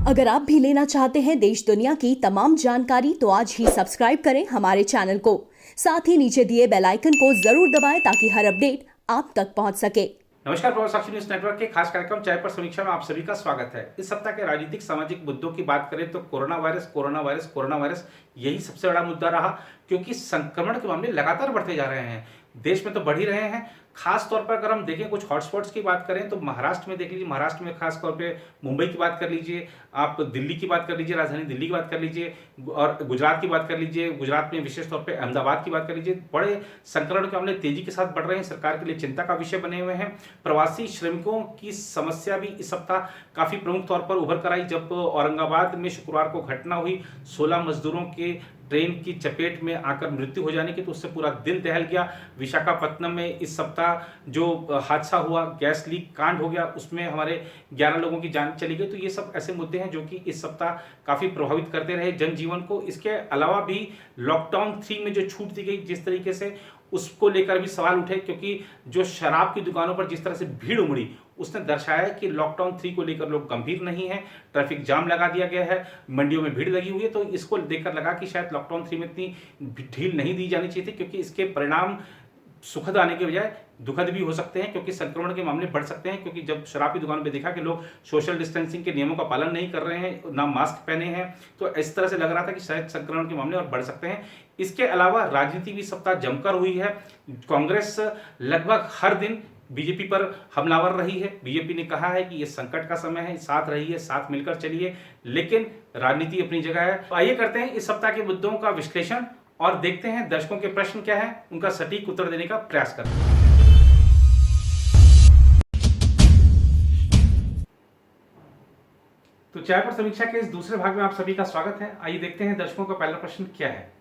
अगर आप भी लेना चाहते हैं देश दुनिया की तमाम जानकारी तो आज ही सब्सक्राइब करें हमारे चैनल को। साथ ही नीचे दिए बेल आइकन को जरूर दबाएं ताकि हर अपडेट आप तक पहुंच सके। नमस्कार, प्रभाव साक्षी न्यूज नेटवर्क के खास कार्यक्रम चाय पर समीक्षा में आप सभी का स्वागत है। इस सप्ताह के राजनीतिक सामाजिक मुद्दों की बात करें तो कोरोना वायरस यही सबसे बड़ा मुद्दा रहा, क्योंकि संक्रमण के मामले लगातार बढ़ते जा रहे हैं। देश में तो बढ़ ही रहे हैं। खास तौर पर अगर हम देखें कुछ हॉटस्पॉट्स की बात करें तो महाराष्ट्र में देख लीजिए, महाराष्ट्र में खास तौर पे मुंबई की बात कर लीजिए, आप दिल्ली की बात कर लीजिए, राजधानी दिल्ली की बात कर लीजिए, और गुजरात की बात कर लीजिए, गुजरात में विशेष तौर पे अहमदाबाद की बात कर लीजिए। बड़े संक्रमण के मामले तेजी के साथ बढ़ रहे हैं, सरकार के लिए चिंता का विषय बने हुए हैं। प्रवासी श्रमिकों की समस्या भी इस सप्ताह काफी प्रमुख तौर पर उभर कर आई, जब औरंगाबाद में शुक्रवार को घटना हुई 16 मजदूरों के ट्रेन की चपेट में आकर मृत्यु हो जाने की, तो उससे पूरा दिल दहल गया। विशाखापत्तनम में इस सप्ताह जो हादसा हुआ, गैस लीक कांड हो गया, उसमें हमारे 11 लोगों की जान चली गई। तो ये सब ऐसे मुद्दे हैं जो कि इस सप्ताह काफी प्रभावित करते रहे जनजीवन को। इसके अलावा भी लॉकडाउन 3 में जो छूट दी गई जिस तरीके से, उसको लेकर भी सवाल उठे, क्योंकि जो शराब की दुकानों पर जिस तरह से भीड़ उमड़ी, उसने दर्शाया कि लॉकडाउन 3 को लेकर लोग गंभीर नहीं है। ट्रैफिक जाम लगा दिया गया है, मंडियों में भीड़ लगी हुई है, तो इसको देखकर लगा कि शायद लॉकडाउन 3 में इतनी ढील नहीं दी जानी चाहिए थी, क्योंकि इसके परिणाम सुखद आने के बजाय दुखद भी हो सकते हैं, क्योंकि संक्रमण के मामले बढ़ सकते हैं। क्योंकि जब शराब की दुकान पे देखा कि लोग सोशल डिस्टेंसिंग के नियमों का पालन नहीं कर रहे हैं, ना मास्क पहने हैं, तो इस तरह से लग रहा था कि शायद संक्रमण के मामले और बढ़ सकते हैं। इसके अलावा राजनीति भी सप्ताह जमकर हुई है। कांग्रेस लगभग हर दिन बीजेपी पर हमलावर रही है। बीजेपी ने कहा है कि ये संकट का समय है, साथ रहिए, साथ मिलकर चलिए, लेकिन राजनीति अपनी जगह है। तो आइए करते हैं इस सप्ताह के मुद्दों का विश्लेषण और देखते हैं दर्शकों के प्रश्न क्या है, उनका सटीक उत्तर देने का प्रयास करते हैं। तो चाय पर समीक्षा के इस दूसरे भाग में आप सभी का स्वागत है। आइए देखते हैं दर्शकों का पहला प्रश्न क्या है।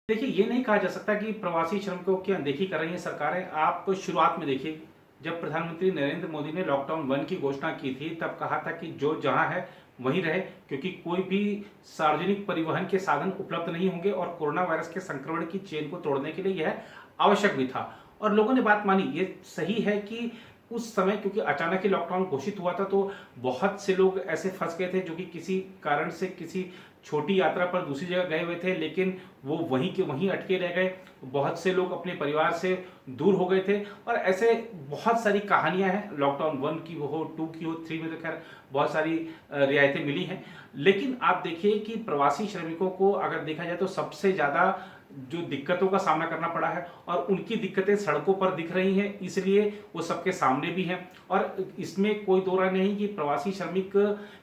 देखिए, ये नहीं कहा जा सकता कि प्रवासी श्रमिकों की अनदेखी कर रही है सरकारें। आप शुरुआत में देखिए, जब प्रधानमंत्री नरेंद्र मोदी ने लॉकडाउन 1 की घोषणा की थी, तब कहा था कि जो जहां है वहीं रहे, क्योंकि कोई भी सार्वजनिक परिवहन के साधन उपलब्ध नहीं होंगे और कोरोना वायरस के संक्रमण की चेन को तोड़ने के लिए यह आवश्यक भी था, और लोगों ने बात मानी। ये सही है कि उस समय क्योंकि अचानक ही लॉकडाउन घोषित हुआ था, तो बहुत से लोग ऐसे फंस गए थे जो कि किसी कारण से किसी छोटी यात्रा पर दूसरी जगह गए हुए थे, लेकिन वो वहीं के वहीं अटके रह गए। बहुत से लोग अपने परिवार से दूर हो गए थे, और ऐसे बहुत सारी कहानियां हैं। लॉकडाउन 1 की हो, 2 की हो, 3 में तो खैर बहुत सारी रियायतें मिली हैं। लेकिन आप देखिए कि प्रवासी श्रमिकों को अगर देखा जाए तो सबसे ज्यादा जो दिक्कतों का सामना करना पड़ा है, और उनकी दिक्कतें सड़कों पर दिख रही हैं, इसलिए वो सबके सामने भी हैं। और इसमें कोई दो राय नहीं कि प्रवासी श्रमिक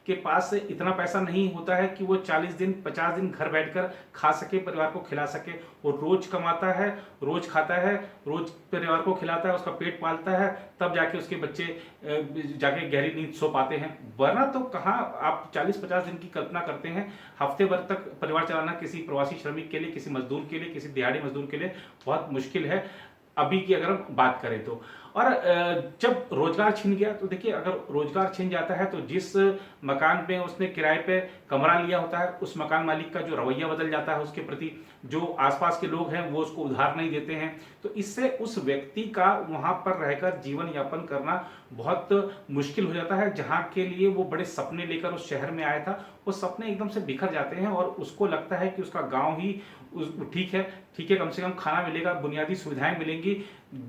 के पास इतना पैसा नहीं होता है कि वो 40 दिन 50 दिन घर बैठकर खा सके, परिवार को खिला सके। वो रोज कमाता है, रोज खाता है, रोज परिवार को खिलाता है, उसका पेट पालता है, तब जाके उसके बच्चे जाके गहरी नींद सो पाते हैं। वरना तो कहाँ आप 40-50 दिन की कल्पना करते हैं, हफ्ते भर तक परिवार चलाना किसी प्रवासी श्रमिक के लिए, किसी मजदूर के लिए, किसी दिहाड़ी मजदूर के लिए बहुत मुश्किल है, अभी की अगर हम बात करें तो। और जब रोजगार छिन गया, तो देखिए, अगर रोजगार छिन जाता है तो जिस मकान में उसने किराए पे कमरा लिया होता है, उस मकान मालिक का जो रवैया बदल जाता है उसके प्रति, जो आसपास के लोग हैं वो उसको उधार नहीं देते हैं, तो इससे उस व्यक्ति का वहां पर रहकर जीवन यापन करना बहुत मुश्किल हो जाता है। जहां के लिए वो बड़े सपने लेकर उस शहर में आया था, वो सपने एकदम से बिखर जाते हैं, और उसको लगता है कि उसका गांव ही ठीक है, कम से कम खाना मिलेगा, बुनियादी सुविधाएं मिलेंगी,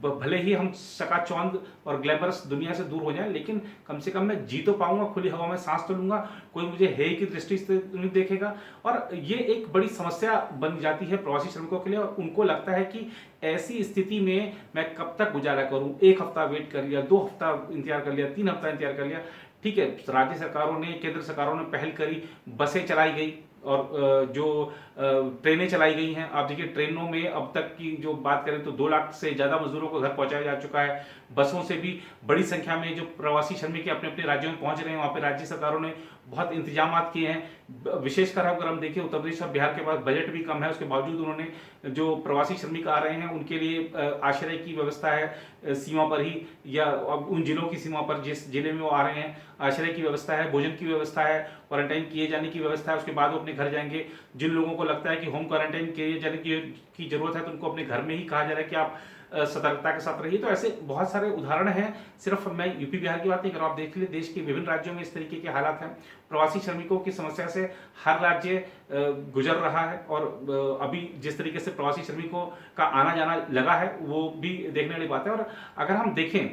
भले ही हम चकाचौंध और ग्लैमरस दुनिया से दूर हो जाएं, लेकिन कम से कम मैं जी तो पाऊंगा, खुली हवा में सांस तो लूंगा, कोई मुझे हेय की दृष्टि से नहीं देखेगा। और ये एक बड़ी समस्या बन जाती है प्रवासी श्रमिकों के लिए, और उनको लगता है कि ऐसी स्थिति में मैं कब तक गुजारा करूं। 1 हफ्ता वेट कर लिया, 2 हफ्ता इंतजार कर लिया, 3 हफ्ता इंतजार कर लिया, ठीक है, राज्य सरकारों ने, केंद्र सरकारों ने पहल करी, बसें चलाई गई और जो ट्रेनें चलाई गई हैं। आप देखिए, ट्रेनों में अब तक की जो बात करें तो 2 लाख से ज्यादा मजदूरों को घर पहुंचाया जा चुका है। बसों से भी बड़ी संख्या में जो प्रवासी श्रमिक अपने अपने राज्यों में पहुंच रहे हैं, वहां पे राज्य सरकारों ने बहुत इंतजाम किए हैं। विशेषकर अगर हम देखें, उत्तर प्रदेश और बिहार के पास बजट भी कम है, उसके बावजूद उन्होंने जो प्रवासी श्रमिक आ रहे हैं उनके लिए आश्रय की व्यवस्था है सीमा पर ही, या उन जिलों की सीमा पर जिस जिले में वो आ रहे हैं, आश्रय की व्यवस्था है, भोजन की व्यवस्था है, क्वारंटाइन किए जाने की व्यवस्था है। उसके बाद वो अपने घर जाएंगे। जिन लोगों को लगता है कि होम क्वारंटाइन किए जाने की जरूरत है, तो उनको अपने घर में ही कहा जा रहा है कि आप सतर्कता के साथ रहिए। तो ऐसे बहुत सारे उदाहरण हैं, सिर्फ मैं यूपी बिहार की बात नहीं कर रहा हूं, आप देख लीजिए देश के विभिन्न राज्यों में इस तरीके के हालात हैं। प्रवासी श्रमिकों की समस्या से हर राज्य गुजर रहा है, और अभी जिस तरीके से प्रवासी श्रमिकों का आना जाना लगा है वो भी देखने वाली बात है। और अगर हम देखें,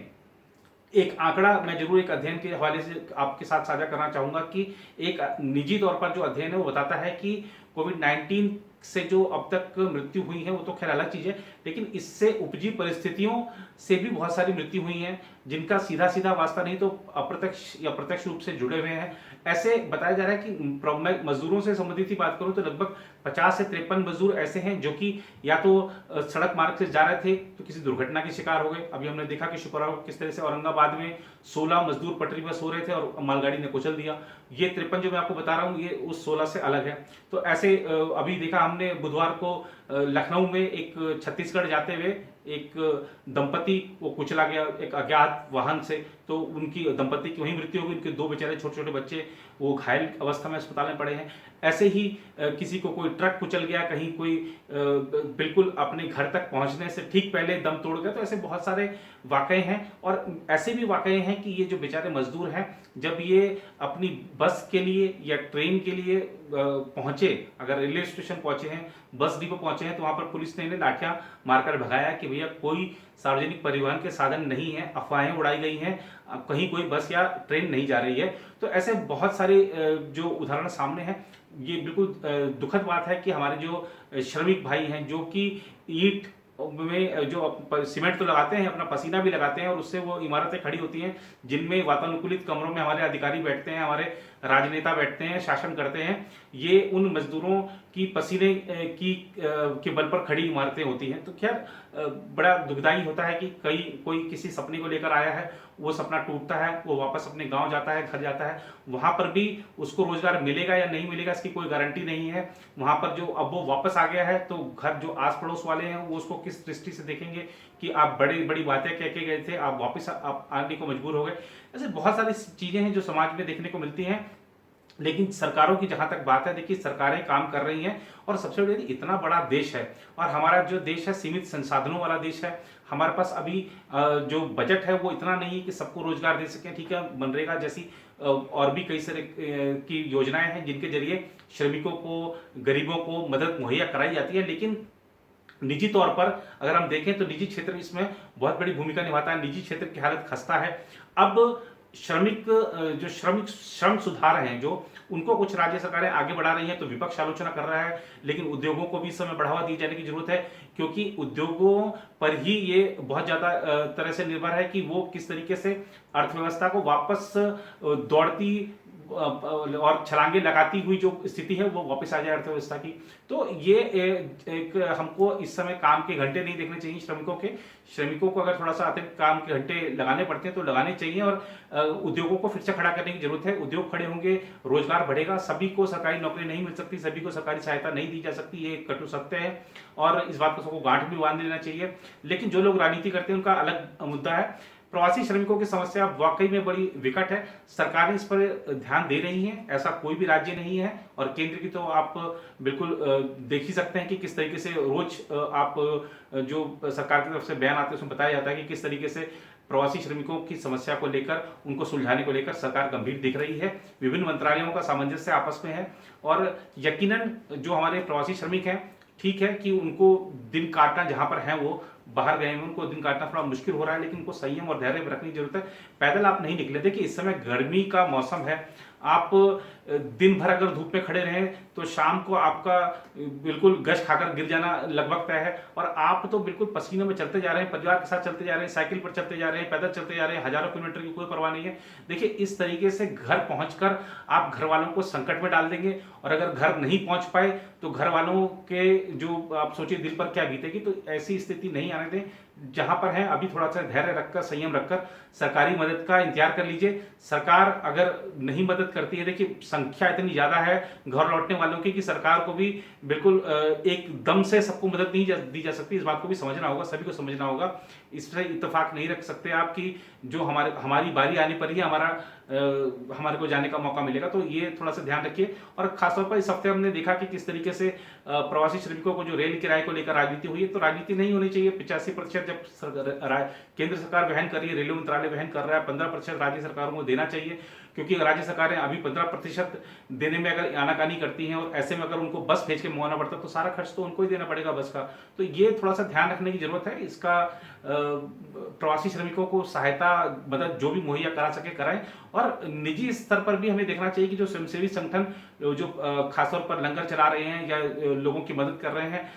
एक आंकड़ा मैं जरूर एक अध्ययन के हवाले से आपके साथ साझा करना चाहूंगा कि एक निजी तौर पर जो अध्ययन है वो बताता है कि कोविड-19 से जो अब तक मृत्यु हुई है वो तो खैर अलग चीज है, लेकिन इससे उपजी परिस्थितियों से भी बहुत सारी मृत्यु हुई हैं जिनका सीधा सीधा वास्ता नहीं तो अप्रत्यक्ष या प्रत्यक्ष रूप से जुड़े हुए हैं। ऐसे बताया जा रहा है कि मैं मजदूरों से संबंधित ही बात करूं तो लगभग 50 से 53 मजदूर ऐसे हैं जो कि या तो सड़क मार्ग से जा रहे थे तो किसी दुर्घटना के शिकार हो गए। अभी हमने देखा कि शुक्रवार को किस तरह से औरंगाबाद में 16 मजदूर पटरी पर सो रहे थे और मालगाड़ी ने कुचल दिया। ये 53 जो मैं आपको बता रहा हूं ये उस 16 से अलग है। तो ऐसे अभी देखा हमने बुधवार को लखनऊ में एक छत्तीसगढ़ जाते हुए एक दंपति को कुचला गया एक अज्ञात वाहन से, तो उनकी दंपति की वहीं मृत्यु हो गई। उनके 2 बेचारे छोटे छोटे बच्चे वो घायल अवस्था में अस्पताल में पड़े हैं। ऐसे ही किसी को कोई ट्रक कुचल गया, कहीं कोई बिल्कुल अपने घर तक पहुंचने से ठीक पहले दम तोड़ गया। तो ऐसे बहुत सारे वाकये हैं, और ऐसे भी वाकये हैं कि ये जो बेचारे मजदूर हैं जब ये अपनी बस के लिए या ट्रेन के लिए पहुंचे, अगर रेलवे स्टेशन पहुंचे हैं, बस डिपो पहुंचे हैं, तो वहां पर पुलिस ने इन्हें लाठियां मारकर भगाया कि भैया कोई सार्वजनिक परिवहन के साधन नहीं है, अफवाहें उड़ाई गई हैं, कहीं कोई बस या ट्रेन नहीं जा रही है। तो ऐसे बहुत सारे जो उदाहरण सामने हैं, ये बिल्कुल दुखद बात है कि हमारे जो श्रमिक भाई हैं जो कि ईंट में जो सीमेंट तो लगाते हैं, अपना पसीना भी लगाते हैं और उससे वो इमारतें खड़ी होती हैं जिनमें वातानुकूलित कमरों में हमारे अधिकारी बैठते हैं, हमारे राजनेता बैठते हैं, शासन करते हैं। ये उन मजदूरों की पसीने के बल पर खड़ी इमारतें होती हैं। तो खैर बड़ा दुखदाई होता है कि कोई किसी सपने को लेकर आया है, वो सपना टूटता है, वो वापस अपने गांव जाता है, घर जाता है, वहां पर भी उसको रोजगार मिलेगा या नहीं मिलेगा इसकी कोई गारंटी नहीं है। वहां पर जो अब वो वापस आ गया है तो घर जो आस पड़ोस वाले हैं वो उसको किस दृष्टि से देखेंगे कि आप बड़ी बड़ी बातें कह के गए थे, आप वापस आप आने को मजबूर हो गए। ऐसे बहुत सारी चीजें हैं जो समाज में देखने को मिलती हैं। लेकिन सरकारों की जहां तक बात है, देखिए सरकारें काम कर रही हैं, और सबसे बड़ी इतना बड़ा देश है और हमारा जो देश है सीमित संसाधनों वाला देश है। हमारे पास अभी जो बजट है वो इतना नहीं है कि सबको रोजगार दे सकें। ठीक है, मनरेगा जैसी और भी कई सारे की योजनाएं हैं जिनके जरिए श्रमिकों को, गरीबों को मदद मुहैया कराई जाती है। लेकिन निजी तौर पर अगर हम देखें तो निजी क्षेत्र इसमें बहुत बड़ी भूमिका निभाता है। निजी क्षेत्र की हालत खस्ता है। अब श्रम सुधार हैं जो उनको कुछ राज्य सरकारें आगे बढ़ा रही हैं तो विपक्ष आलोचना कर रहा है, लेकिन उद्योगों को भी इस समय बढ़ावा दिए जाने की जरूरत है, क्योंकि उद्योगों पर ही ये बहुत ज्यादा तरह से निर्भर है कि वो किस तरीके से अर्थव्यवस्था को वापस दौड़ती और छलांगे लगाती हुई जो स्थिति है वो वापस आ जाए अर्थव्यवस्था की। तो ये एक हमको इस समय काम के घंटे नहीं देखने चाहिए श्रमिकों को अगर थोड़ा सा अतिरिक्त काम के घंटे लगाने पड़ते हैं तो लगाने चाहिए, और उद्योगों को फिर से खड़ा करने की जरूरत है। उद्योग खड़े होंगे, रोजगार बढ़ेगा। सभी को सरकारी नौकरी नहीं मिल सकती, सभी को सरकारी सहायता नहीं दी जा सकती, ये कटु सत्य है और इस बात को सबको गांठ भी बांध लेना चाहिए। लेकिन जो लोग राजनीति करते हैं उनका अलग मुद्दा है। प्रवासी श्रमिकों की समस्या वाकई में बड़ी विकट है। सरकारें इस पर ध्यान दे रही हैं, ऐसा कोई भी राज्य नहीं है, और केंद्र की तो आप बिल्कुल देख ही सकते हैं कि किस तरीके से रोज आप जो सरकार की तरफ से बयान आते हैं उसमें बताया जाता है कि किस तरीके से प्रवासी श्रमिकों की समस्या को लेकर, उनको सुलझाने को लेकर सरकार गंभीर दिख रही है। विभिन्न मंत्रालयों का सामंजस्य आपस में है, और यकीनन जो हमारे प्रवासी श्रमिक हैं, ठीक है कि उनको दिन काटना, जहां पर है वो बाहर गए हैं, उनको दिन काटना थोड़ा मुश्किल हो रहा है, लेकिन उनको संयम और धैर्य रखने की जरूरत है। पैदल आप नहीं निकले। देखिए इस समय गर्मी का मौसम है, आप दिन भर अगर धूप में खड़े रहें तो शाम को आपका बिल्कुल गश खाकर गिर जाना लगभग तय है, और आप तो बिल्कुल पसीने में चलते जा रहे हैं, परिवार के साथ चलते जा रहे हैं, साइकिल पर चलते जा रहे हैं, पैदल चलते जा रहे हैं, हजारों किलोमीटर की कोई परवाह नहीं है। देखिए इस तरीके से घर पहुंचकर आप घर वालों को संकट में डाल देंगे, और अगर घर नहीं पहुंच पाए तो घर वालों के जो आप सोचिए दिल पर क्या बीतेगी। तो ऐसी स्थिति नहीं आने दें। जहां पर है अभी थोड़ा सा धैर्य रखकर, संयम रखकर सरकारी मदद का इंतजार कर लीजिए। सरकार अगर नहीं मदद करती है, देखिए संख्या इतनी ज्यादा है घर लौटने वालों की कि सरकार को भी बिल्कुल एकदम से सबको मदद नहीं दी जा सकती। इस बात को भी समझना होगा, सभी को समझना होगा इस पर इत्तेफाक नहीं रख सकते आप कि जो हमारी बारी आने पर ही हमारे को जाने का मौका मिलेगा। तो ये थोड़ा सा ध्यान रखिए। और खासतौर पर इस हफ्ते हमने देखा कि किस तरीके से प्रवासी श्रमिकों को जो रेल किराए को लेकर राजनीति हुई है, तो राजनीति नहीं होनी चाहिए। 85% जब केंद्र सरकार वहन कर रही है, रेलवे मंत्रालय वहन कर रहा है, 15% राज्य सरकारों को देना चाहिए, क्योंकि राज्य सरकारें अभी 15% देने में अगर आनाकानी करती हैं और ऐसे में अगर उनको बस भेज के मंगवाना पड़ता है तो सारा खर्च तो उनको ही देना पड़ेगा बस का। तो ये थोड़ा सा ध्यान रखने की जरूरत है। इसका प्रवासी श्रमिकों को सहायता मदद जो भी मुहैया करा सके कराएं। और निजी स्तर पर भी हमें देखना चाहिए कि जो स्वयंसेवी संगठन जो खासतौर पर लंगर चला रहे हैं या लोगों की मदद कर रहे हैं,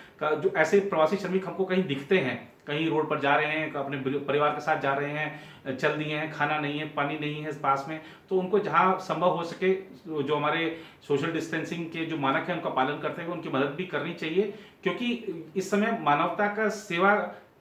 जो ऐसे प्रवासी श्रमिक हमको कहीं दिखते हैं, कहीं रोड पर जा रहे हैं, अपने परिवार के साथ जा रहे हैं, चल दिए हैं, खाना नहीं है, पानी नहीं है पास में, तो उनको जहां संभव हो सके जो हमारे सोशल डिस्टेंसिंग के जो मानक हैं उनका पालन करते हुए उनकी मदद भी करनी चाहिए, क्योंकि इस समय मानवता का सेवा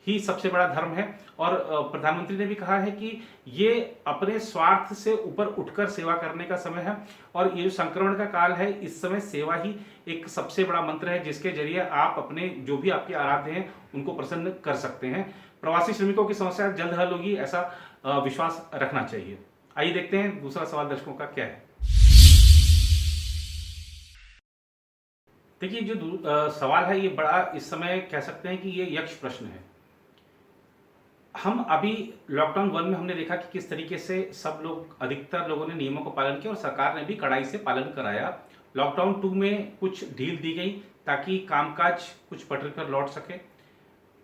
ही सबसे बड़ा धर्म है। और प्रधानमंत्री ने भी कहा है कि ये अपने स्वार्थ से ऊपर उठकर सेवा करने का समय है। और ये जो संक्रमण का काल है, इस समय सेवा ही एक सबसे बड़ा मंत्र है जिसके जरिए आप अपने जो भी आपके आराध्य हैं उनको प्रसन्न कर सकते हैं। प्रवासी श्रमिकों की समस्या जल्द हल होगी, ऐसा विश्वास रखना चाहिए। आइए देखते हैं दूसरा सवाल दर्शकों का क्या है। देखिए, जो सवाल है ये बड़ा, इस समय कह सकते हैं कि ये यक्ष प्रश्न है। हम अभी लॉकडाउन 1 में हमने देखा कि किस तरीके से सब लोग, अधिकतर लोगों ने नियमों को पालन किया और सरकार ने भी कड़ाई से पालन कराया। लॉकडाउन 2 में कुछ ढील दी गई ताकि कामकाज कुछ पटरी पर लौट सके।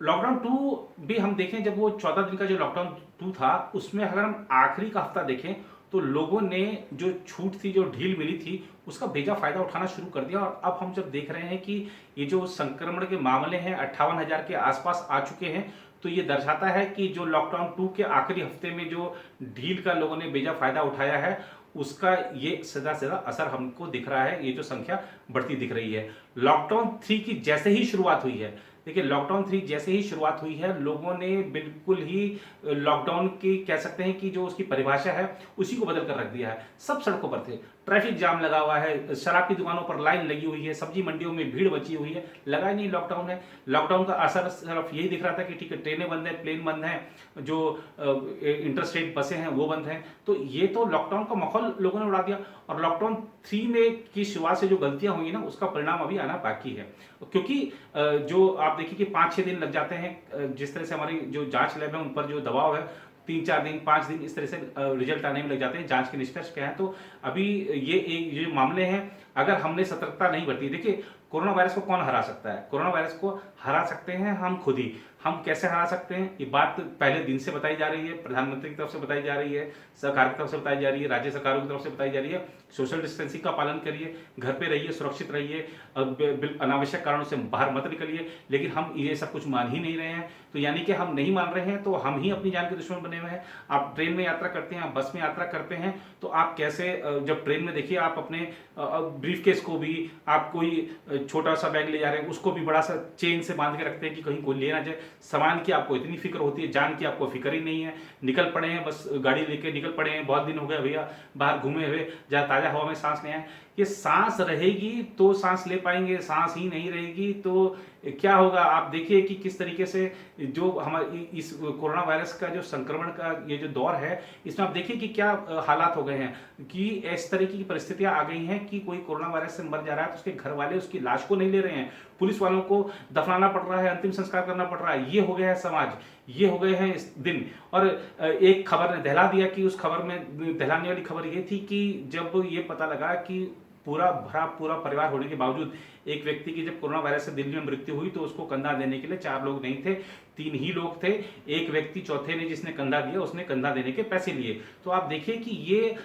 लॉकडाउन 2 भी हम देखें, जब वो 14 दिन का जो लॉकडाउन 2 था, उसमें अगर हम आखिरी का हफ्ता देखें तो लोगों ने जो छूट थी, जो ढील मिली थी, उसका बेजा फायदा उठाना शुरू कर दिया। और अब हम जब देख रहे हैं कि ये जो संक्रमण के मामले हैं 58,000 के आसपास आ चुके हैं, तो ये दर्शाता है कि जो लॉकडाउन 2 के आखिरी हफ्ते में जो ढील का लोगों ने बेजा फायदा उठाया है, उसका ये सीधा सीधा असर हमको दिख रहा है। ये जो संख्या बढ़ती दिख रही है। लॉकडाउन 3 की जैसे ही शुरुआत हुई है, देखिए लॉकडाउन 3 जैसे ही शुरुआत हुई है, लोगों ने बिल्कुल ही लॉकडाउन की, कह सकते हैं कि जो उसकी परिभाषा है उसी को बदल कर रख दिया है। सब सड़कों पर थे, ट्रैफिक जाम लगा हुआ है, शराब की दुकानों पर लाइन लगी हुई है, सब्जी मंडियों में भीड़ बची हुई है। लगा ही नहीं लॉकडाउन है। लॉकडाउन का असर सिर्फ यही दिख रहा था कि ठीक है, ट्रेनें बंद है, प्लेन बंद है, जो इंटरस्टेट बसें हैं वो बंद हैं। तो ये तो लॉकडाउन का माहौल लोगों ने उड़ा दिया। और लॉकडाउन 3 में की शुरुआत से जो गलतियां हुई ना, उसका परिणाम अभी आना बाकी है। क्योंकि जो आप देखिए कि 5-6 दिन लग जाते हैं, जिस तरह से हमारी जो जांच लैब है उन पर जो दबाव है, 3-4 दिन 5 दिन इस तरह से रिजल्ट आने में लग जाते हैं। जांच के निष्कर्ष क्या है, तो अभी ये मामले हैं, अगर हमने सतर्कता नहीं बरती, देखिए कोरोना वायरस को कौन हरा सकता है? कोरोना वायरस को हरा सकते हैं हम खुद ही। हम कैसे हरा सकते हैं, ये बात पहले दिन से बताई जा रही है, प्रधानमंत्री की तरफ से बताई जा रही है, सरकार की तरफ से बताई जा रही है, राज्य सरकारों की तरफ से बताई जा रही है। सोशल डिस्टेंसिंग का पालन करिए, घर पे रहिए, सुरक्षित रहिए, अनावश्यक कारणों से बाहर मत निकलिए। लेकिन हम ये सब कुछ मान ही नहीं रहे हैं, तो यानी कि हम नहीं मान रहे हैं तो हम ही अपनी जान के दुश्मन बने हुए हैं। आप ट्रेन में यात्रा करते हैं, आप बस में यात्रा करते हैं, तो आप कैसे, जब ट्रेन में देखिए आप अपने ब्रीफ केस को भी, आप कोई छोटा सा बैग ले जा रहे हैं उसको भी बड़ा सा चेन से बांध के रखते हैं कि कहीं कोई ले ना जाए। सामान की आपको इतनी फिक्र होती है, जान की आपको फिक्र ही नहीं है। निकल पड़े हैं, बस गाड़ी लेके निकल पड़े हैं, बहुत दिन हो गए भैया बाहर घूमे हुए, जहाँ ताज़ा हवा में सांस ले आए। ये सांस रहेगी तो सांस ले पाएंगे, सांस ही नहीं रहेगी तो क्या होगा? आप देखिए कि किस तरीके से जो हमारे इस कोरोना वायरस का जो संक्रमण का ये जो दौर है, इसमें आप देखिए कि क्या हालात हो गए हैं कि इस तरीके की परिस्थितियां आ गई हैं कि कोई कोरोना वायरस से मर जा रहा है तो उसके घर वाले उसकी लाश को नहीं ले रहे हैं, पुलिस वालों को दफनाना पड़ रहा है, अंतिम संस्कार करना पड़ रहा है। ये हो गया है समाज, ये हो गए हैं इस दिन। और एक खबर ने दहला दिया कि उस खबर में दहलाने वाली खबर ये थी कि जब ये पता लगा कि पूरा परिवार होने के बावजूद एक व्यक्ति की जब कोरोना वायरस से दिल्ली में मृत्यु हुई तो उसको कंधा देने के लिए 4 लोग नहीं थे, 3 ही लोग थे। एक व्यक्ति चौथे ने जिसने कंधा दिया उसने कंधा देने के पैसे लिए। तो आप देखिए कि ये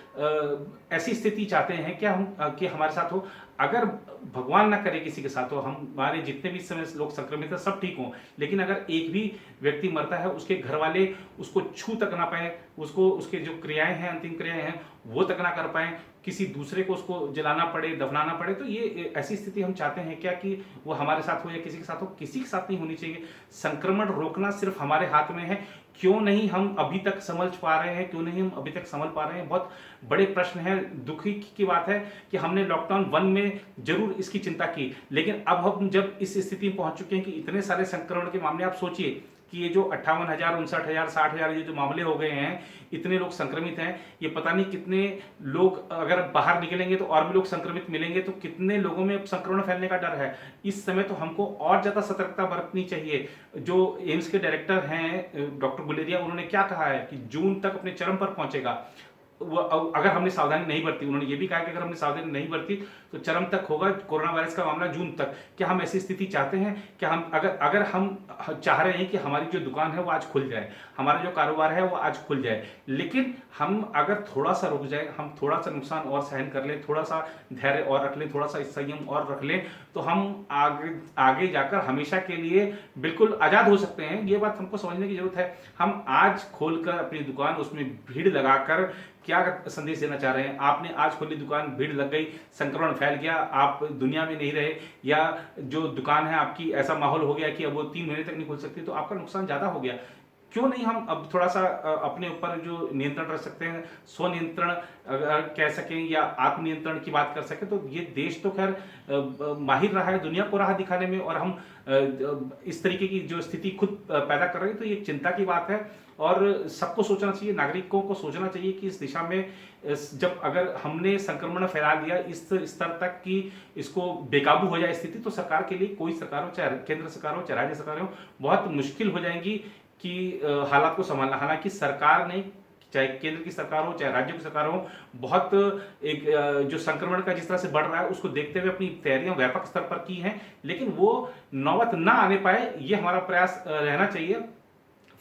ऐसी स्थिति चाहते हैं क्या हम कि हमारे साथ हो? अगर भगवान ना करे किसी के साथ हो, हमारे जितने भी समय लोग संक्रमित हैं सब ठीक हों, लेकिन अगर एक भी व्यक्ति मरता है उसके घर वाले उसको छू तक ना पाए, उसको उसके जो क्रियाएं हैं, अंतिम क्रियाएं हैं वो तक ना कर पाए, किसी दूसरे को उसको जलाना पड़े, दफनाना पड़े, तो ये ऐसी स्थिति हम चाहते हैं क्या कि वो हमारे साथ हो या किसी के साथ हो? किसी के साथ नहीं होनी चाहिए। संक्रमण रोकना सिर्फ हमारे हाथ में है। क्यों नहीं हम अभी तक समझ पा रहे हैं, क्यों नहीं हम अभी तक संभल पा रहे हैं? बहुत बड़े प्रश्न है। दुखी की बात है कि हमने लॉकडाउन 1 में जरूर इसकी चिंता की, लेकिन अब हम जब इस स्थिति में पहुंच चुके हैं कि इतने सारे संक्रमण के मामले, आप सोचिए कि ये जो 58,000, 59,000, 60,000 ये जो मामले हो गए हैं, इतने लोग संक्रमित हैं, ये पता नहीं कितने लोग अगर बाहर निकलेंगे तो और भी लोग संक्रमित मिलेंगे, तो कितने लोगों में संक्रमण फैलने का डर है। इस समय तो हमको और ज़्यादा सतर्कता बरतनी चाहिए। जो एम्स के डायरेक्टर हैं डॉक्टर गुलेरिया, उन्होंने क्या कहा है कि जून तक अपने चरम पर पहुंचेगा वो, अगर हमने सावधानी नहीं बरती। उन्होंने ये भी कहा कि अगर हमने सावधानी नहीं बरती तो चरम तक होगा कोरोना वायरस का मामला जून तक। क्या हम ऐसी स्थिति चाहते हैं? क्या हम अगर हम चाह रहे हैं कि हमारी जो दुकान है वो आज खुल जाए, हमारा जो कारोबार है वो आज खुल जाए, लेकिन हम अगर थोड़ा सा रुक जाए, हम थोड़ा सा नुकसान और सहन कर लें, थोड़ा सा धैर्य और रख लें, थोड़ा सा संयम और रख लें, तो हम आगे जाकर हमेशा के लिए बिल्कुल आजाद हो सकते हैं। ये बात हमको समझने की जरूरत है। हम आज खोलकर अपनी दुकान, उसमें भीड़ लगाकर क्या संदेश देना चाह रहे हैं? आपने आज खोली दुकान, भीड़ लग गई, संक्रमण फैल गया, आप दुनिया में नहीं रहे, या जो दुकान है आपकी ऐसा माहौल हो गया कि अब वो 3 महीने तक नहीं खुल सकती, तो आपका नुकसान ज्यादा हो गया। क्यों नहीं हम अब थोड़ा सा अपने ऊपर जो नियंत्रण रख सकते हैं, स्व नियंत्रण अगर कह सकें या आत्मनियंत्रण की बात कर सकें, तो ये देश तो खैर माहिर रहा है दुनिया को राह दिखाने में, और हम इस तरीके की जो स्थिति खुद पैदा कर रहे हैं, तो ये चिंता की बात है। और सबको सोचना चाहिए, नागरिकों को सोचना चाहिए कि इस दिशा में जब अगर हमने संक्रमण फैला दिया इस स्तर तक कि इसको बेकाबू हो जाए स्थिति, तो सरकार के लिए, कोई सरकार हो, चाहे केंद्र सरकार हो चाहे राज्य सरकार हो, बहुत मुश्किल हो जाएंगी कि हालात को संभालना। हालांकि सरकार ने, चाहे केंद्र की सरकार हो चाहे राज्य की सरकार हो, बहुत एक जो संक्रमण का जिस तरह से बढ़ रहा है उसको देखते हुए अपनी तैयारियां व्यापक स्तर पर की हैं, लेकिन वो नौबत ना आने पाए, ये हमारा प्रयास रहना चाहिए।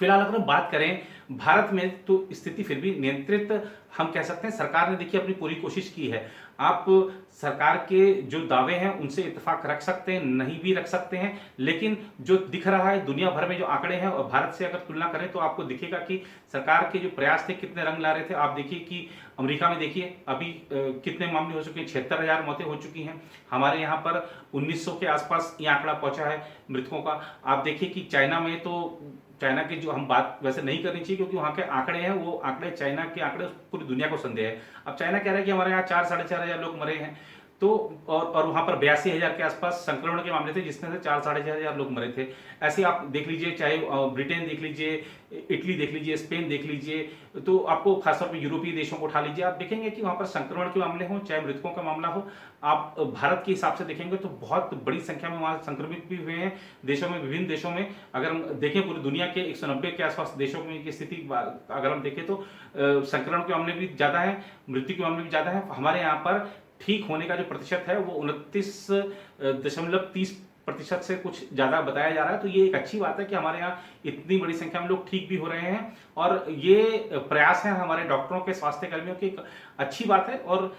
फिलहाल अगर हम बात करें भारत में, तो स्थिति फिर भी नियंत्रित हम कह सकते हैं। सरकार ने देखिए अपनी पूरी कोशिश की है। आप सरकार के जो दावे हैं उनसे इत्तेफाक रख सकते हैं, नहीं भी रख सकते हैं, लेकिन जो दिख रहा है दुनिया भर में जो आंकड़े हैं और भारत से अगर तुलना करें तो आपको दिखेगा कि सरकार के जो प्रयास थे कितने रंग ला रहे थे। आप देखिए कि अमेरिका में देखिए अभी कितने मामले हो चुके हैं, 76,000 मौतें हो चुकी हैं। हमारे यहाँ पर 1900 के आसपास ये आंकड़ा पहुंचा है मृतकों का। आप देखिए कि चाइना में, तो चाइना की जो हम बात वैसे नहीं करनी चाहिए क्योंकि वहां के आंकड़े हैं, वो आंकड़े चाइना के आंकड़े पूरी दुनिया को संदेह है। अब चाइना कह रहा है कि हमारे यहाँ 4-4.5 लोग मरे हैं, तो और वहां पर 82,000 के आसपास संक्रमण के मामले थे, जिसमें से 4-4.5 लोग मरे थे। ऐसे आप देख लीजिए, चाहे ब्रिटेन देख लीजिए, इटली देख लीजिए, स्पेन देख लीजिए, तो आपको खासतौर पर यूरोपीय देशों को उठा लीजिए, आप देखेंगे कि वहां पर संक्रमण के मामले हों चाहे मृतकों का मामला हो, आप भारत के हिसाब से देखेंगे तो बहुत बड़ी संख्या में वहां संक्रमित भी हुए हैं देशों में, विभिन्न देशों में। अगर हम देखें पूरी दुनिया के 190 के आसपास देशों में की स्थिति अगर हम देखें तो संक्रमण के मामले भी ज्यादा है, मृत्यु के मामले भी ज्यादा है। हमारे यहाँ पर ठीक होने का जो प्रतिशत है वो 29.30% से कुछ ज्यादा बताया जा रहा है। तो ये एक अच्छी बात है कि हमारे यहाँ इतनी बड़ी संख्या में लोग ठीक भी हो रहे हैं, और ये प्रयास है हमारे डॉक्टरों के, स्वास्थ्य कर्मियों की, एक अच्छी बात है। और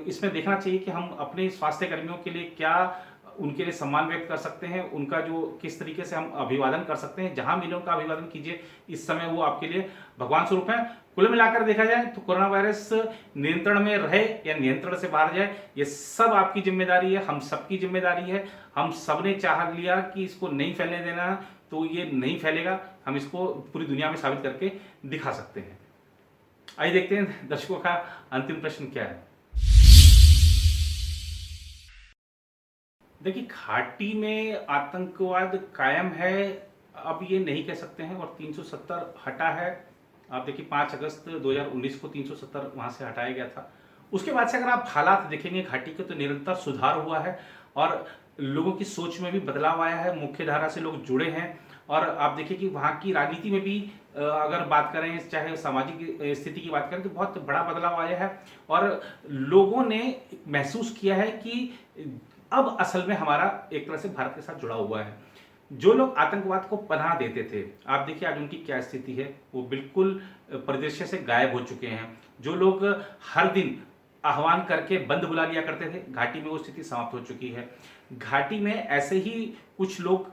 इसमें देखना चाहिए कि हम अपने स्वास्थ्य कर्मियों के लिए क्या उनके लिए सम्मान व्यक्त कर सकते हैं, उनका जो किस तरीके से हम अभिवादन कर सकते हैं। जहां मिले उनका अभिवादन कीजिए, इस समय वो आपके लिए भगवान स्वरूप है। कुल मिलाकर देखा जाए तो कोरोना वायरस नियंत्रण में रहे या नियंत्रण से बाहर जाए, ये सब आपकी जिम्मेदारी है, हम सबकी जिम्मेदारी है। हम सबने चाह लिया कि इसको नहीं फैलने देना, तो ये नहीं फैलेगा। हम इसको पूरी दुनिया में साबित करके दिखा सकते हैं। आइए देखते हैं दर्शकों का अंतिम प्रश्न क्या है। देखिए, घाटी में आतंकवाद कायम है, अब ये नहीं कह सकते हैं, और 370 हटा है। आप देखिए 5 अगस्त 2019 को 370 वहां से हटाया गया था। उसके बाद से अगर आप हालात देखेंगे घाटी के, तो निरंतर सुधार हुआ है और लोगों की सोच में भी बदलाव आया है, मुख्य धारा से लोग जुड़े हैं। और आप देखिए कि वहाँ की राजनीति में भी अगर बात करें, चाहे सामाजिक स्थिति की बात करें, तो बहुत बड़ा बदलाव आया है। और लोगों ने महसूस किया है कि अब असल में हमारा एक तरह से भारत के साथ जुड़ा हुआ है। जो लोग आतंकवाद को पनाह देते थे, आप देखिए आज उनकी क्या स्थिति है, वो बिल्कुल परिदृश्य से गायब हो चुके हैं। जो लोग हर दिन आह्वान करके बंद बुला लिया करते थे, घाटी में वो स्थिति समाप्त हो चुकी है। घाटी में ऐसे ही कुछ लोग,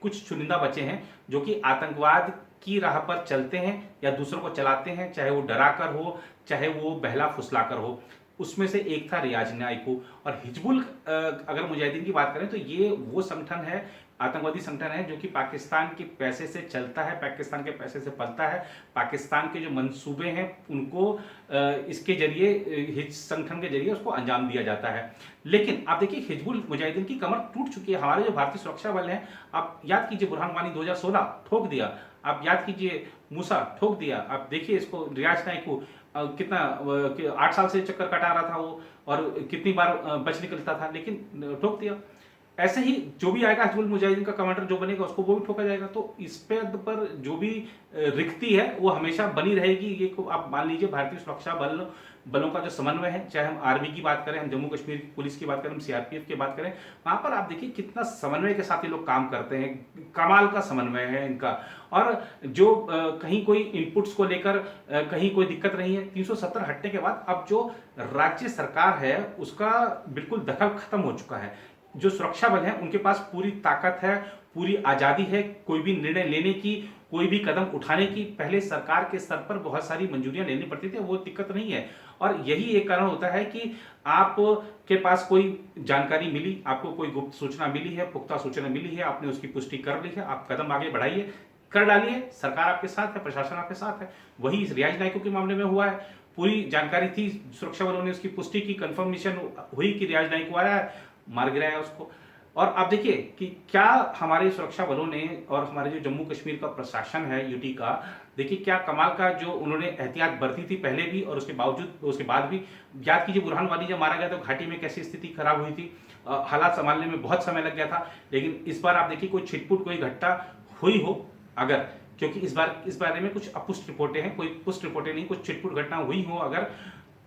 कुछ चुनिंदा बचे हैं जो कि आतंकवाद की राह पर चलते हैं या दूसरों को चलाते हैं, चाहे वो डराकर हो चाहे वो बहला फुसलाकर हो। उसमें से एक था रियाज नाइकू। और हिजबुल अगर मुजाहिदीन की बात करें तो ये वो संगठन है आतंकवादी संगठन है जो कि पाकिस्तान के पैसे से चलता है, पाकिस्तान के पैसे से पलता है। पाकिस्तान के जो मंसूबे हैं उनको इसके जरिए, हिज संगठन के जरिए उसको अंजाम दिया जाता है। लेकिन आप देखिए हिजबुल मुजाहिदीन की कमर टूट चुकी है। हमारे जो भारतीय सुरक्षा बल हैं, आप याद कीजिए बुरहान वानी 2016 ठोक दिया, आप याद कीजिए मूसा ठोक दिया, आप देखिए इसको रियाज नाइक को कितना 8 साल से चक्कर कटा रहा था वो, और कितनी बार बच निकलता था, लेकिन ठोक दिया। ऐसे ही जो भी आएगा हिजबुल मुजाहिदीन का कमांडर जो बनेगा उसको वो भी ठोका जाएगा। तो इस पद पर जो भी रिक्ति है वो हमेशा बनी रहेगी। ये को आप मान लीजिए भारतीय सुरक्षा बलों का जो समन्वय है, चाहे हम आर्मी की बात करें, हम जम्मू कश्मीर पुलिस की बात करें, हम सीआरपीएफ की बात करें, वहां पर आप देखिए कितना समन्वय के साथ ये लोग काम करते हैं। कमाल का समन्वय है इनका। और जो कहीं कोई इनपुट्स को लेकर कहीं कोई दिक्कत नहीं है। 370 हटने के बाद अब जो राज्य सरकार है उसका बिल्कुल दखल खत्म हो चुका है। जो सुरक्षा बल है उनके पास पूरी ताकत है, पूरी आजादी है कोई भी निर्णय लेने की, कोई भी कदम उठाने की। पहले सरकार के स्तर पर बहुत सारी मंजूरियां लेनी पड़ती थी, वो दिक्कत नहीं है। और यही एक कारण होता है कि आपके पास कोई जानकारी मिली, आपको कोई गुप्त सूचना मिली है, पुख्ता सूचना मिली है, आपने उसकी पुष्टि कर ली है, आप कदम आगे बढ़ाइए, कर डालिए, सरकार आपके साथ है, प्रशासन आपके साथ है। वही इस रियाज नायकों के मामले में हुआ है। पूरी जानकारी थी, सुरक्षा बलों ने उसकी पुष्टि की, कंफर्मेशन हुई कि रियाज नाइक को आया है, मार गिराया उसको। और आप देखिए कि क्या हमारे सुरक्षा बलों ने और हमारे जो जम्मू कश्मीर का प्रशासन है यूटी का, देखिए क्या कमाल का जो उन्होंने एहतियात बरती थी पहले भी और उसके बावजूद उसके बाद भी। याद कीजिए बुरहान वानी जब मारा गया तो घाटी में कैसी स्थिति खराब हुई थी, हालात संभालने में बहुत समय लग गया था। लेकिन इस बार आप देखिए कोई छिटपुट कोई घटना हुई हो अगर, क्योंकि इस बारे में कुछ अपुष्ट रिपोर्टें हैं, कोई पुष्ट रिपोर्टें नहीं, कुछ छिटपुट घटना हुई हो अगर,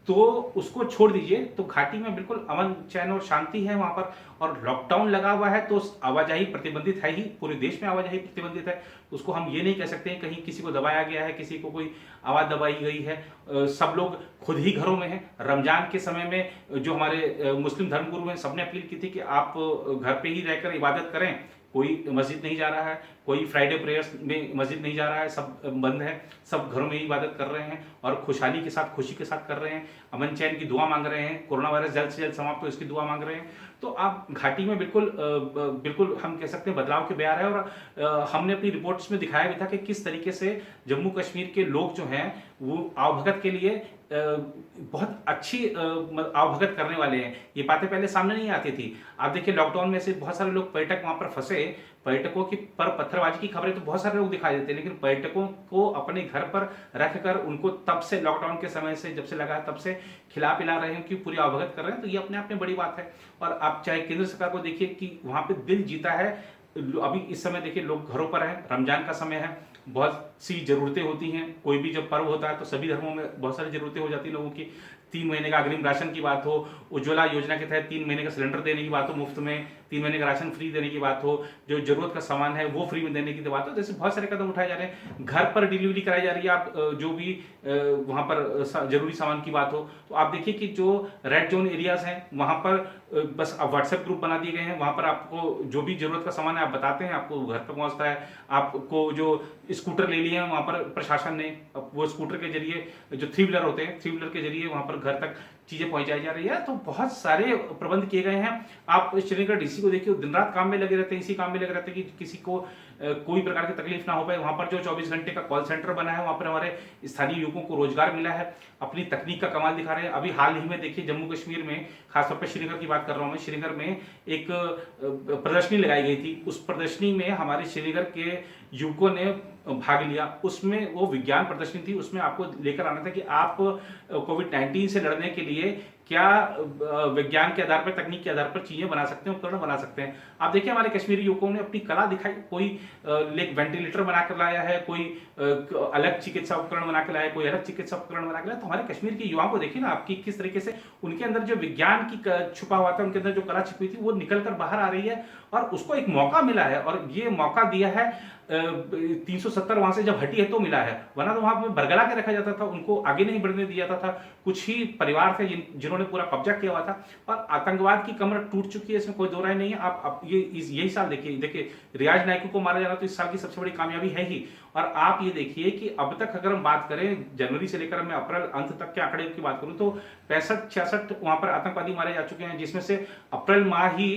तो उसको छोड़ दीजिए। तो घाटी में बिल्कुल अमन चैन और शांति है वहां पर। और लॉकडाउन लगा हुआ है तो आवाजाही प्रतिबंधित है ही, पूरे देश में आवाजाही प्रतिबंधित है। उसको हम ये नहीं कह सकते हैं कहीं किसी को दबाया गया है, किसी को कोई आवाज दबाई गई है। सब लोग खुद ही घरों में हैं। रमजान के समय में जो हमारे मुस्लिम धर्मगुरु हैं, सबने अपील की थी कि आप घर पे ही रहकर इबादत करें। कोई मस्जिद नहीं जा रहा है, कोई फ्राइडे प्रेयर्स में मस्जिद नहीं जा रहा है, सब बंद है, सब घरों में ही इबादत कर रहे हैं और खुशहाली के साथ, खुशी के साथ कर रहे हैं। अमन चैन की दुआ मांग रहे हैं, कोरोना वायरस जल्द से जल्द समाप्त हो इसकी दुआ मांग रहे हैं। तो आप घाटी में बिल्कुल हम कह सकते हैं बदलाव के बयार है। और हमने अपनी रिपोर्ट्स में दिखाया भी था कि किस तरीके से जम्मू कश्मीर के लोग जो हैं वो आवभगत के लिए बहुत अच्छी आवभगत करने वाले हैं। ये बातें पहले सामने नहीं आती थी। आप देखिए लॉकडाउन में से बहुत सारे लोग पर्यटक वहां पर फंसे, पर्यटकों की पर पत्थरबाजी की खबरें तो बहुत सारे लोग दिखाई देते हैं, लेकिन पर्यटकों को अपने घर पर रखकर उनको तब से लॉकडाउन के समय से जब से लगा तब से खिला पिला रहे हैं, कि पूरी अवगत कर रहे हैं। तो ये अपने आप में बड़ी बात है। और आप चाहे केंद्र सरकार को देखिए कि वहां पे दिल जीता है। अभी इस समय देखिए लोग घरों पर हैं, रमजान का समय है, बहुत सी जरूरतें होती हैं। कोई भी जब पर्व होता है तो सभी धर्मों में बहुत सारी जरूरतें हो जाती हैं लोगों की। 3 महीने का अग्रिम राशन की बात हो, उज्ज्वला योजना के तहत 3 महीने का सिलेंडर देने की बात हो मुफ्त में, 3 महीने का राशन फ्री देने की बात हो, जो जरूरत का सामान है वो फ्री में देने की बात हो, जैसे बहुत सारे कदम उठाए जा रहे हैं। घर पर डिलीवरी कराई जा रही है। आप जो भी वहां पर जरूरी सामान की बात हो, तो आप देखिए कि जो रेड जोन एरियाज हैं वहां पर बस अब व्हाट्सएप ग्रुप बना दिए गए हैं। वहां पर आपको जो भी जरूरत का सामान है आप बताते हैं, आपको घर पर पहुंचता है। आपको जो स्कूटर ले लिए हैं वहां पर प्रशासन ने, वो स्कूटर के जरिए, जो 3 व्हीलर होते हैं, 3 व्हीलर के जरिए वहां पर घर तक चीजें पहुंचाई जा रही है। तो बहुत सारे प्रबंध किए गए हैं। आप श्रीनगर डीसी को देखिए, दिन रात काम में लगे रहते हैं, इसी काम में लगे रहते हैं कि किसी को कोई प्रकार की तकलीफ ना हो पाए। वहां पर जो 24 घंटे का कॉल सेंटर बना है, वहां पर हमारे स्थानीय युवकों को रोजगार मिला है, अपनी तकनीक का कमाल दिखा रहे हैं। अभी हाल ही में देखिए जम्मू कश्मीर में, खासतौर पर श्रीनगर की बात कर रहा हूं मैं, श्रीनगर में एक प्रदर्शनी लगाई गई थी। उस प्रदर्शनी में हमारे श्रीनगर के युवकों ने भाग लिया। उसमें वो विज्ञान प्रदर्शनी थी, उसमें आपको लेकर आना था कि आप कोविड-19 से लड़ने के लिए क्या विज्ञान के आधार पर, तकनीक के आधार पर चीजें बना सकते हैं, उपकरण बना सकते हैं। आप देखिए हमारे कश्मीरी युवकों ने अपनी कला दिखाई। कोई वेंटिलेटर बनाकर लाया है, कोई अलग चिकित्सा उपकरण बना के लाया है, कोई अलग चिकित्सा उपकरण बना के लाया। तो हमारे कश्मीर के युवाओं को देखिए ना आपकी किस तरीके से उनके अंदर जो विज्ञान की छुपा हुआ था, उनके अंदर जो कला छिपी थी, वो निकल कर बाहर आ रही है और उसको एक मौका मिला है। और ये मौका दिया है 370 वहां से जब हटी है तो मिला है, वरना तो वहां पर बरगला के रखा जाता था, उनको आगे नहीं बढ़ने दिया जाता था। कुछ ही परिवार थे जिन्होंने पूरा कब्जा किया हुआ था। और आतंकवाद की कमर टूट चुकी है, इसमें कोई दो राय नहीं है। आप यही साल देखिए रियाज नायकों को मारा जाना तो इस साल की सबसे बड़ी कामयाबी है ही। और आप ये देखिए कि अब तक अगर हम बात करें जनवरी से लेकर मैं अप्रैल अंत तक के आंकड़े की बात करूं तो 65-66 वहां पर आतंकवादी मारे जा चुके हैं, जिसमें से अप्रैल माह ही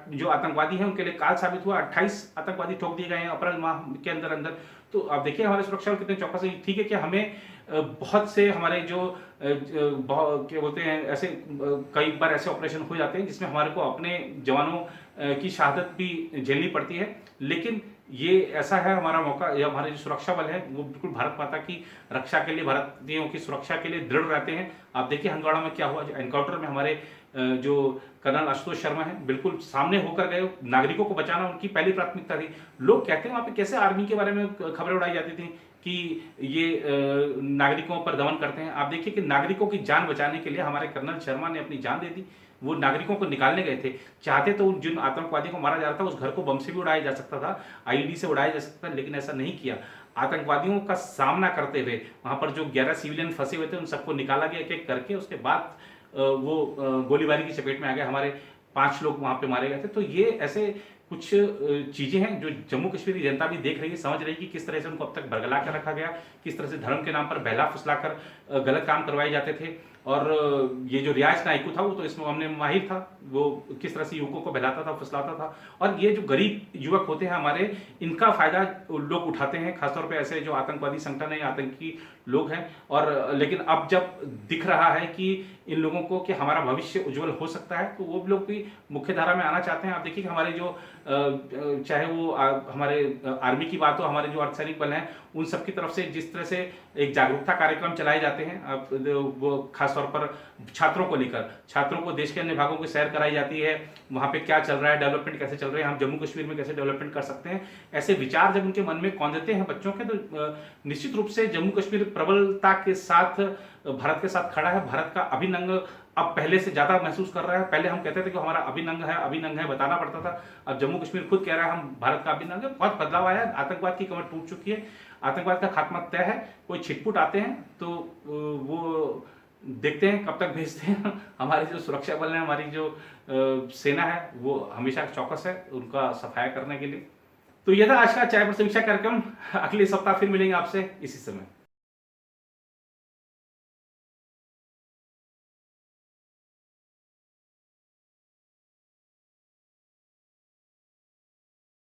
जो आतंकवादी हैं उनके लिए काल साबित हुआ। 28 आतंकवादी ठोक दिए गए हैं अप्रैल माह के अंदर अंदर। तो आप देखिए हमारे सुरक्षा बल कितने चौकस हैं। ठीक है कि हमें बहुत से हमारे जो क्या बोलते हैं ऐसे कई बार ऐसे ऑपरेशन हो जाते हैं जिसमें हमारे को अपने जवानों की शहादत भी झेलनी पड़ती है, लेकिन ये ऐसा है हमारा मौका, या हमारे जो सुरक्षा बल है वो बिल्कुल भारत माता की रक्षा के लिए, भारतीयों की सुरक्षा के लिए दृढ़ रहते हैं। आप देखिए हंदवाड़ा में क्या हुआ, जो एनकाउंटर में हमारे जो कर्नल आशुतोष शर्मा है बिल्कुल सामने होकर गए। नागरिकों को बचाना उनकी पहली प्राथमिकता थी। लोग कहते हैं वहां पे कैसे आर्मी के बारे में खबरें उड़ाई जाती थी कि ये नागरिकों पर दमन करते हैं। आप देखिए कि नागरिकों की जान बचाने के लिए हमारे कर्नल शर्मा ने अपनी जान दे दी। वो नागरिकों को निकालने गए थे। चाहते तो जिन आतंकवादी को मारा जा रहा था उस घर को बम से भी उड़ाया जा सकता था, आईईडी से उड़ाया जा सकता था, लेकिन ऐसा नहीं किया। आतंकवादियों का सामना करते हुए वहां पर जो 11 सिविलियन फंसे हुए थे उन सबको निकाला गया एक एक करके। उसके बाद वो गोलीबारी की चपेट में आ गए। हमारे 5 लोग वहां पे मारे गए थे। तो ये ऐसे कुछ चीजें हैं जो जम्मू कश्मीर की जनता भी देख रही है, समझ रही है कि किस तरह से उनको अब तक बरगला कर रखा गया, किस तरह से धर्म के नाम पर बहला फुसला कर गलत काम करवाए जाते थे। और ये जो रियाज नायकू था वो तो इस मामले में माहिर था, वो किस तरह से युवकों को बहलाता था, फुसलाता था। और ये जो गरीब युवक होते हैं हमारे, इनका फायदा लोग उठाते हैं, खासतौर पे ऐसे जो आतंकवादी संगठन है, आतंकी लोग हैं। और लेकिन अब जब दिख रहा है कि इन लोगों को कि हमारा भविष्य उज्जवल हो सकता है, तो वो लोग भी मुख्य धारा में आना चाहते हैं। आप देखिए कि हमारे जो चाहे वो हमारे आर्मी की बात हो, हमारे जो अर्धसैनिक बल हैं उन सब की तरफ से जिस तरह से एक जागरूकता कार्यक्रम चलाए जाते हैं, वो खासतौर पर छात्रों को लेकर, छात्रों को देश के अन्य भागों की सैर कराई जाती है, वहां पे क्या चल रहा है, डेवलपमेंट कैसे चल रहे हैं, हम जम्मू कश्मीर में कैसे डेवलपमेंट कर सकते हैं। ऐसे विचार जब उनके मन में कौंधते हैं बच्चों के, तो निश्चित रूप से जम्मू कश्मीर प्रबलता के साथ भारत के साथ खड़ा है। भारत का अभिन्न अंग अब पहले से ज्यादा महसूस कर रहा है। पहले हम कहते थे कि हमारा अभिन्न अंग है बताना पड़ता था। अब जम्मू कश्मीर खुद कह रहा है हम भारत का अभिन्न अंग है। बहुत बदलाव आया है, आतंकवाद की कमर टूट चुकी है, आतंकवाद का खात्मा तय है। कोई छिटपुट आते हैं तो वो देखते हैं कब तक भेजते हैं। हमारी जो सुरक्षा बल है, हमारी जो सेना है, वो हमेशा चौकस है उनका सफाया करने के लिए। तो यह था आज का चाय पर समीक्षा कार्यक्रम। अगले सप्ताह फिर मिलेंगे आपसे इसी समय।